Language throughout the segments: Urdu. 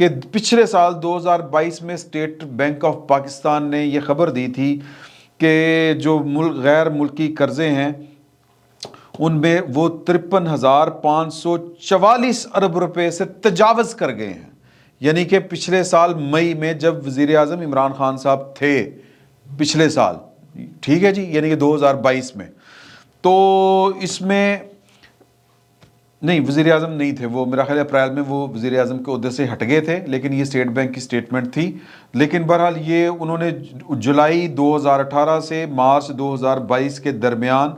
کہ پچھلے سال 2022 میں اسٹیٹ بینک آف پاکستان نے یہ خبر دی تھی کہ جو غیر ملکی قرضے ہیں ان میں وہ 53,544 ارب روپے سے تجاوز کر گئے ہیں. یعنی کہ پچھلے سال مئی میں جب وزیر اعظم عمران خان صاحب تھے پچھلے سال, ٹھیک ہے جی, یعنی کہ 2022 میں, تو اس میں نہیں وزیر اعظم نہیں تھے وہ, میرا خیال ہے اپریل میں وہ وزیر اعظم کے عہدے سے ہٹ گئے تھے, لیکن یہ اسٹیٹ بینک کی سٹیٹمنٹ تھی. لیکن بہرحال یہ انہوں نے جولائی 2018 سے مارچ 2022 کے درمیان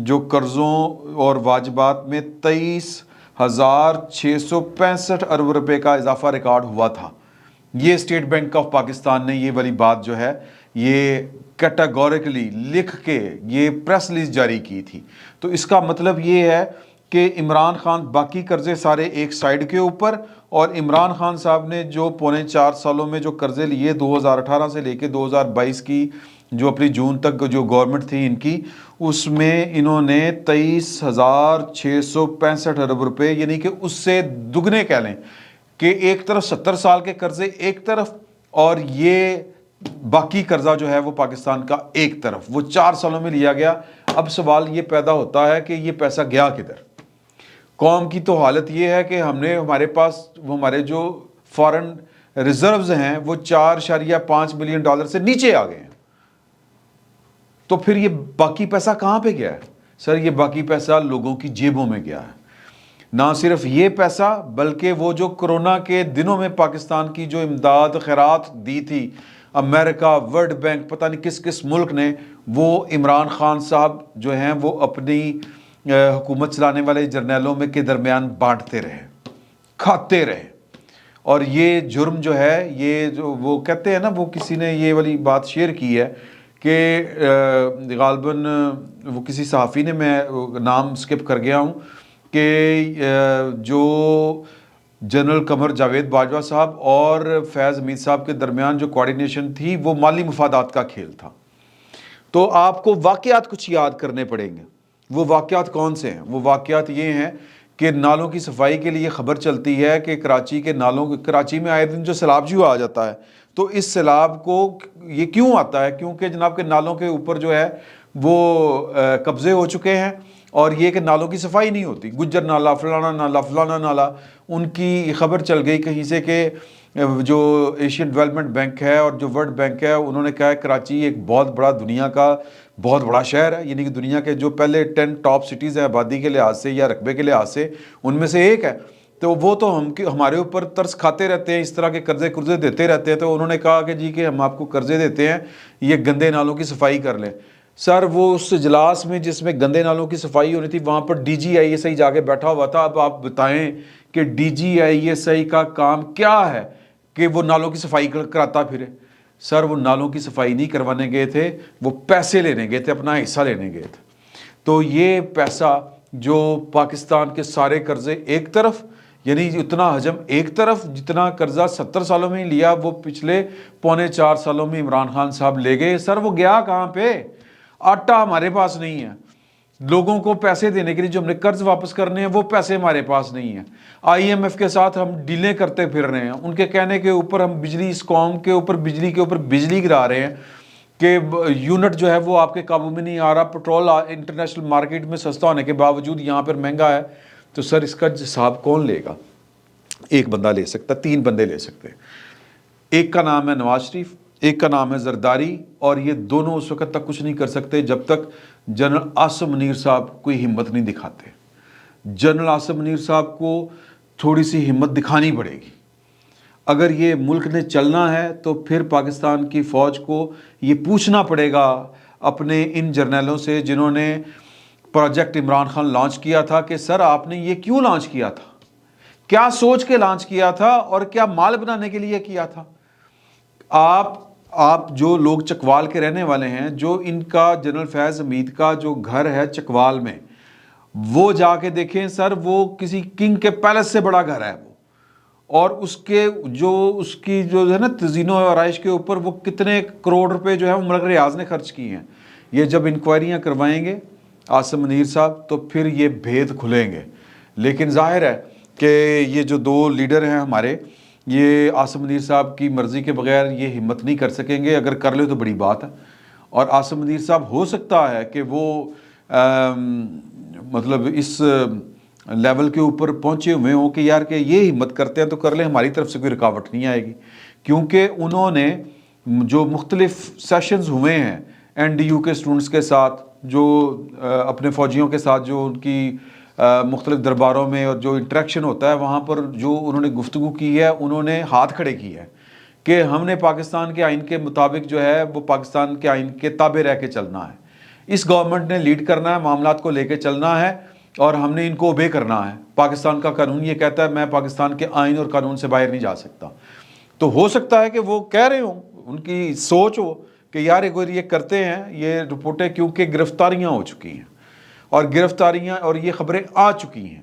جو قرضوں اور واجبات میں 23,665 ارب روپے کا اضافہ ریکارڈ ہوا تھا. یہ اسٹیٹ بینک آف پاکستان نے یہ والی بات جو ہے یہ کیٹاگوریکلی لکھ کے یہ پریس ریلیز جاری کی تھی. تو اس کا مطلب یہ ہے کہ عمران خان باقی قرضے سارے ایک سائیڈ کے اوپر, اور عمران خان صاحب نے جو 4.25 سالوں میں جو قرضے لیے 2018 سے لے کے 2022 کی جو اپنی جون تک جو گورنمنٹ تھی ان کی, اس میں انہوں نے 23,665 ارب روپے, یعنی کہ اس سے دگنے کہہ لیں کہ ایک طرف 70 سال کے قرضے ایک طرف, اور یہ باقی قرضہ جو ہے وہ پاکستان کا ایک طرف, وہ 4 سالوں میں لیا گیا. اب سوال یہ پیدا ہوتا ہے کہ یہ پیسہ گیا کدھر؟ قوم کی تو حالت یہ ہے کہ ہمارے پاس ہمارے جو فارن ریزروز ہیں وہ $4.5 بلین سے نیچے آ گئے ہیں. تو پھر یہ باقی پیسہ کہاں پہ گیا ہے؟ سر یہ باقی پیسہ لوگوں کی جیبوں میں گیا ہے. نہ صرف یہ پیسہ بلکہ وہ جو کرونا کے دنوں میں پاکستان کی جو امداد خیرات دی تھی امریکہ, ورلڈ بینک, پتہ نہیں کس کس ملک نے, وہ عمران خان صاحب جو ہیں وہ اپنی حکومت چلانے والے جرنیلوں میں کے درمیان بانٹتے رہے, کھاتے رہے. اور یہ جرم جو ہے, یہ جو وہ کہتے ہیں نا, وہ کسی نے یہ والی بات شیئر کی ہے کہ غالباً وہ کسی صحافی نے, میں نام سکپ کر گیا ہوں, کہ جو جنرل قمر جاوید باجوہ صاحب اور فیض حمید صاحب کے درمیان جو کوارڈینیشن تھی وہ مالی مفادات کا کھیل تھا. تو آپ کو واقعات کچھ یاد کرنے پڑیں گے. وہ واقعات کون سے ہیں؟ وہ واقعات یہ ہیں کہ نالوں کی صفائی کے لیے خبر چلتی ہے کہ کراچی کے نالوں, کراچی میں آئے دن جو سیلاب جو آ جاتا ہے, تو اس سیلاب کو یہ کیوں آتا ہے؟ کیونکہ جناب کے نالوں کے اوپر جو ہے وہ قبضے ہو چکے ہیں, اور یہ کہ نالوں کی صفائی نہیں ہوتی. گجر نالا, فلانا نالا, فلانا نالا, ان کی خبر چل گئی کہیں سے کہ جو ایشین ڈیولپمنٹ بینک ہے اور جو ورلڈ بینک ہے انہوں نے کہا ہے کراچی ایک بہت بڑا دنیا کا بہت بڑا شہر ہے, یعنی کہ دنیا کے جو پہلے 10 ٹاپ سٹیز ہیں آبادی کے لحاظ سے یا رقبے کے لحاظ سے, ان میں سے ایک ہے. تو وہ تو ہمارے اوپر ترس کھاتے رہتے ہیں, اس طرح کے قرضے دیتے رہتے ہیں. تو انہوں نے کہا کہ جی کہ ہم آپ کو قرضے دیتے ہیں, یہ گندے نالوں کی صفائی کر لیں. سر وہ اس اجلاس میں جس میں گندے نالوں کی صفائی ہونی تھی وہاں پر D G I S I جا کے بیٹھا ہوا تھا. اب آپ بتائیں کہ D G I S I کا کام کیا ہے کہ وہ نالوں کی صفائی کراتا پھرے؟ سر وہ نالوں کی صفائی نہیں کروانے گئے تھے, وہ پیسے لینے گئے تھے, اپنا حصہ لینے گئے تھے. تو یہ پیسہ جو پاکستان کے سارے قرضے ایک طرف, یعنی اتنا حجم ایک طرف, جتنا قرضہ 70 سالوں میں لیا وہ پچھلے 3.25 سالوں میں عمران خان صاحب لے گئے. سر وہ گیا کہاں پہ؟ آٹا ہمارے پاس نہیں ہے, لوگوں کو پیسے دینے کے لیے جو ہم نے قرض واپس کرنے ہیں وہ پیسے ہمارے پاس نہیں ہیں. آئی ایم ایف کے ساتھ ہم ڈیلیں کرتے پھر رہے ہیں, ان کے کہنے کے اوپر ہم بجلی, اس قوم کے اوپر بجلی گرا رہے ہیں کہ یونٹ جو ہے وہ آپ کے قابو میں نہیں آ رہا. پٹرول انٹرنیشنل مارکیٹ میں سستا ہونے کے باوجود یہاں پر مہنگا ہے. تو سر اس کا حساب کون لے گا؟ ایک بندہ لے سکتا, 3 بندے لے سکتے. ایک کا نام ہے نواز شریف, ایک کا نام ہے زرداری, اور یہ دونوں اس وقت تک کچھ نہیں کر سکتے جب تک جنرل عاصم منیر صاحب کوئی ہمت نہیں دکھاتے. جنرل عاصم منیر صاحب کو تھوڑی سی ہمت دکھانی پڑے گی. اگر یہ ملک نے چلنا ہے تو پھر پاکستان کی فوج کو یہ پوچھنا پڑے گا اپنے ان جرنیلوں سے جنہوں نے پروجیکٹ عمران خان لانچ کیا تھا کہ سر آپ نے یہ کیوں لانچ کیا تھا, کیا سوچ کے لانچ کیا تھا, اور کیا مال بنانے کے لیے کیا تھا. آپ جو لوگ چکوال کے رہنے والے ہیں, جو ان کا جنرل فیض حمید کا جو گھر ہے چکوال میں, وہ جا کے دیکھیں سر, وہ کسی کنگ کے پیلس سے بڑا گھر ہے وہ, اور اس کی جو ہے نا تزئین و آرائش کے اوپر وہ کتنے کروڑ روپے جو ہے وہ ملک ریاض نے خرچ کی ہیں. یہ جب انکوائریاں کروائیں گے عاصم منیر صاحب تو پھر یہ بھید کھلیں گے. لیکن ظاہر ہے کہ یہ جو 2 لیڈر ہیں ہمارے, یہ آصم منیر صاحب کی مرضی کے بغیر یہ ہمت نہیں کر سکیں گے، اگر کر لے تو بڑی بات ہے۔ اور آصم منیر صاحب ہو سکتا ہے کہ وہ مطلب اس لیول کے اوپر پہنچے ہوئے ہوں کہ یار کہ یہ ہمت کرتے ہیں تو کر لیں، ہماری طرف سے کوئی رکاوٹ نہیں آئے گی، کیونکہ انہوں نے جو مختلف سیشنز ہوئے ہیں این ڈی یو کے اسٹوڈنٹس کے ساتھ، جو اپنے فوجیوں کے ساتھ جو ان کی مختلف درباروں میں اور جو انٹریکشن ہوتا ہے وہاں پر جو انہوں نے گفتگو کی ہے، انہوں نے ہاتھ کھڑے کیے ہیں کہ ہم نے پاکستان کے آئین کے مطابق جو ہے وہ پاکستان کے آئین کے تابع رہ کے چلنا ہے، اس گورنمنٹ نے لیڈ کرنا ہے، معاملات کو لے کے چلنا ہے اور ہم نے ان کو اوبے کرنا ہے۔ پاکستان کا قانون یہ کہتا ہے میں پاکستان کے آئین اور قانون سے باہر نہیں جا سکتا۔ تو ہو سکتا ہے کہ وہ کہہ رہے ہوں، ان کی سوچ ہو کہ یار اگر یہ کرتے ہیں یہ رپورٹیں، کیونکہ گرفتاریاں ہو چکی ہیں اور گرفتاریاں اور یہ خبریں آ چکی ہیں،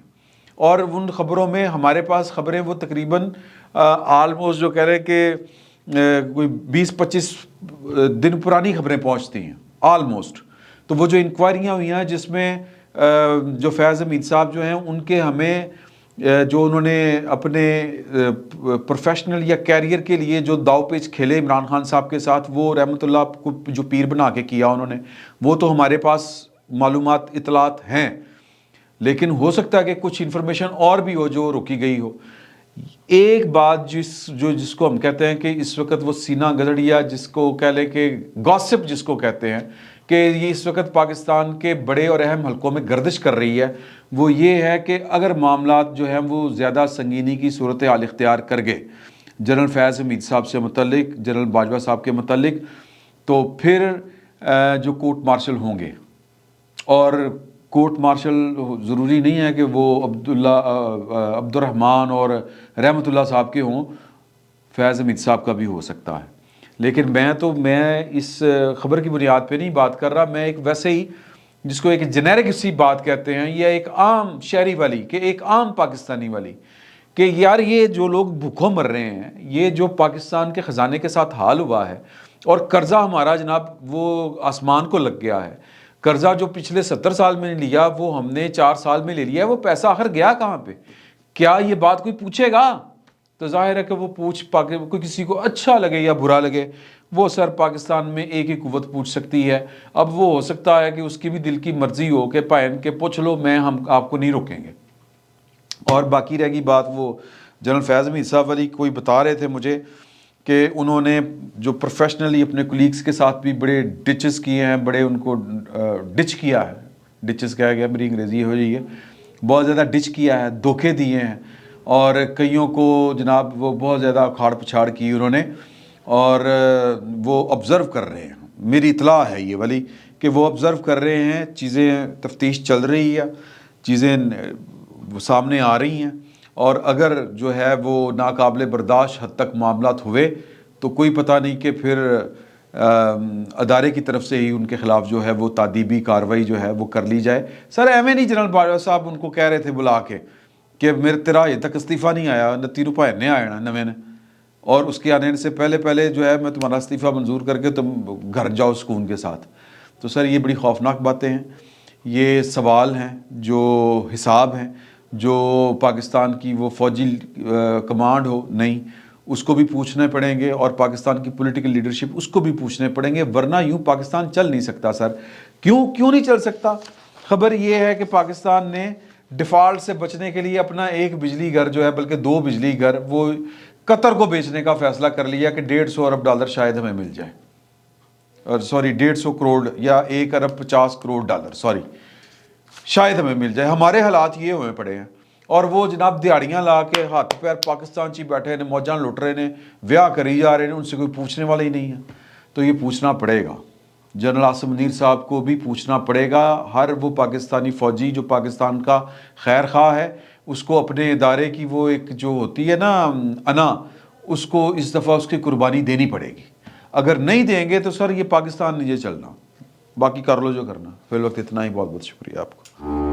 اور ان خبروں میں ہمارے پاس خبریں وہ تقریباً آلموسٹ جو کہہ رہے ہیں کہ کوئی 20-25 دن پرانی خبریں پہنچتی ہیں آلموسٹ۔ تو وہ جو انکوائریاں ہوئی ہیں جس میں جو فیض حمید صاحب جو ہیں ان کے ہمیں جو انہوں نے اپنے پروفیشنل یا کیریئر کے لیے جو داؤ پیچ کھیلے عمران خان صاحب کے ساتھ، وہ رحمۃ اللہ کو جو پیر بنا کے کیا انہوں نے، وہ تو ہمارے پاس معلومات اطلاعات ہیں، لیکن ہو سکتا ہے کہ کچھ انفارمیشن اور بھی ہو جو رکی گئی ہو۔ ایک بات جس کو ہم کہتے ہیں کہ اس وقت وہ سینہ گدڑیا، جس کو کہہ لیں کہ گاسپ جس کو کہتے ہیں، کہ یہ اس وقت پاکستان کے بڑے اور اہم حلقوں میں گردش کر رہی ہے، وہ یہ ہے کہ اگر معاملات جو ہیں وہ زیادہ سنگینی کی صورتحال اختیار کر گئے جنرل فیض حمید صاحب سے متعلق، جنرل باجوہ صاحب کے متعلق، تو پھر جو کورٹ مارشل ہوں گے، اور کورٹ مارشل ضروری نہیں ہے کہ وہ عبد الرحمن اور رحمۃ اللہ صاحب کے ہوں، فیض حمید صاحب کا بھی ہو سکتا ہے۔ لیکن میں اس خبر کی بنیاد پہ نہیں بات کر رہا، میں ایک ویسے ہی جس کو ایک جنیرک سی بات کہتے ہیں، یا ایک عام شہری والی، کہ ایک عام پاکستانی والی، کہ یار یہ جو لوگ بھوکوں مر رہے ہیں، یہ جو پاکستان کے خزانے کے ساتھ حال ہوا ہے، اور قرضہ ہمارا جناب وہ آسمان کو لگ گیا ہے، قرضہ جو پچھلے 70 سال میں لیا وہ ہم نے 4 سال میں لے لیا ہے، وہ پیسہ آخر گیا کہاں پہ؟ کیا یہ بات کوئی پوچھے گا؟ تو ظاہر ہے کہ وہ کوئی کسی کو اچھا لگے یا برا لگے، وہ سر پاکستان میں ایک ہی قوت پوچھ سکتی ہے۔ اب وہ ہو سکتا ہے کہ اس کی بھی دل کی مرضی ہو کہ پائن کے پوچھ لو، ہم آپ کو نہیں روکیں گے۔ اور باقی رہ گئی بات وہ جنرل فیض حمید صاحب والی، کوئی بتا رہے تھے مجھے کہ انہوں نے جو پروفیشنلی اپنے کولیگز کے ساتھ بھی بڑے ڈچز کیے ہیں، بڑے ان کو ڈچ کیا ہے، ڈچز کہا گیا، میری انگریزی ہو رہی ہے، بہت زیادہ ڈچ کیا ہے، دھوکے دیے ہیں، اور کئیوں کو جناب وہ بہت زیادہ اکھاڑ پچھاڑ کی انہوں نے، اور وہ آبزرو کر رہے ہیں، میری اطلاع ہے یہ والی کہ وہ آبزرو کر رہے ہیں، چیزیں تفتیش چل رہی ہے، چیزیں سامنے آ رہی ہیں، اور اگر جو ہے وہ ناقابل برداشت حد تک معاملات ہوئے تو کوئی پتہ نہیں کہ پھر ادارے کی طرف سے ہی ان کے خلاف جو ہے وہ تادیبی کارروائی جو ہے وہ کر لی جائے۔ سر ایویں نہیں جنرل باجوہ صاحب ان کو کہہ رہے تھے بلا کے کہ تیرا یہ تک استعفیٰ نہیں آیا، 29 روپے نے آیا نا نویں نے، اور اس کے آنے سے پہلے جو ہے میں تمہارا استعفیٰ منظور کر کے تم گھر جاؤ سکون کے ساتھ۔ تو سر یہ بڑی خوفناک باتیں ہیں، یہ سوال ہیں جو حساب ہیں، جو پاکستان کی وہ فوجی کمانڈ ہو نہیں، اس کو بھی پوچھنے پڑیں گے، اور پاکستان کی پولیٹیکل لیڈرشپ اس کو بھی پوچھنے پڑیں گے، ورنہ یوں پاکستان چل نہیں سکتا سر۔ کیوں نہیں چل سکتا؟ خبر یہ ہے کہ پاکستان نے ڈیفالٹ سے بچنے کے لیے اپنا ایک بجلی گھر جو ہے، بلکہ 2 بجلی گھر، وہ قطر کو بیچنے کا فیصلہ کر لیا کہ 150 ارب ڈالر شاید ہمیں مل جائے، اور 150 کروڑ یا 1 ارب 50 کروڑ ڈالر شاید ہمیں مل جائے۔ ہمارے حالات یہ ہوئے پڑے ہیں، اور وہ جناب دیہڑیاں لا کے ہاتھ پیر پاکستان چی بیٹھے ہیں، موجاں لٹ رہے ہیں، ویاہ کری جا رہے ہیں، ان سے کوئی پوچھنے والا ہی نہیں ہے۔ تو یہ پوچھنا پڑے گا، جنرل آصم منیر صاحب کو بھی پوچھنا پڑے گا، ہر وہ پاکستانی فوجی جو پاکستان کا خیر خواہ ہے، اس کو اپنے ادارے کی وہ ایک جو ہوتی ہے نا انا، اس کو اس دفعہ اس کی قربانی دینی پڑے گی۔ اگر نہیں دیں گے تو سر یہ پاکستان نہیں چلنا، باقی کر لو جو کرنا۔ فی الوقت اتنا ہی، بہت بہت شکریہ آپ کو۔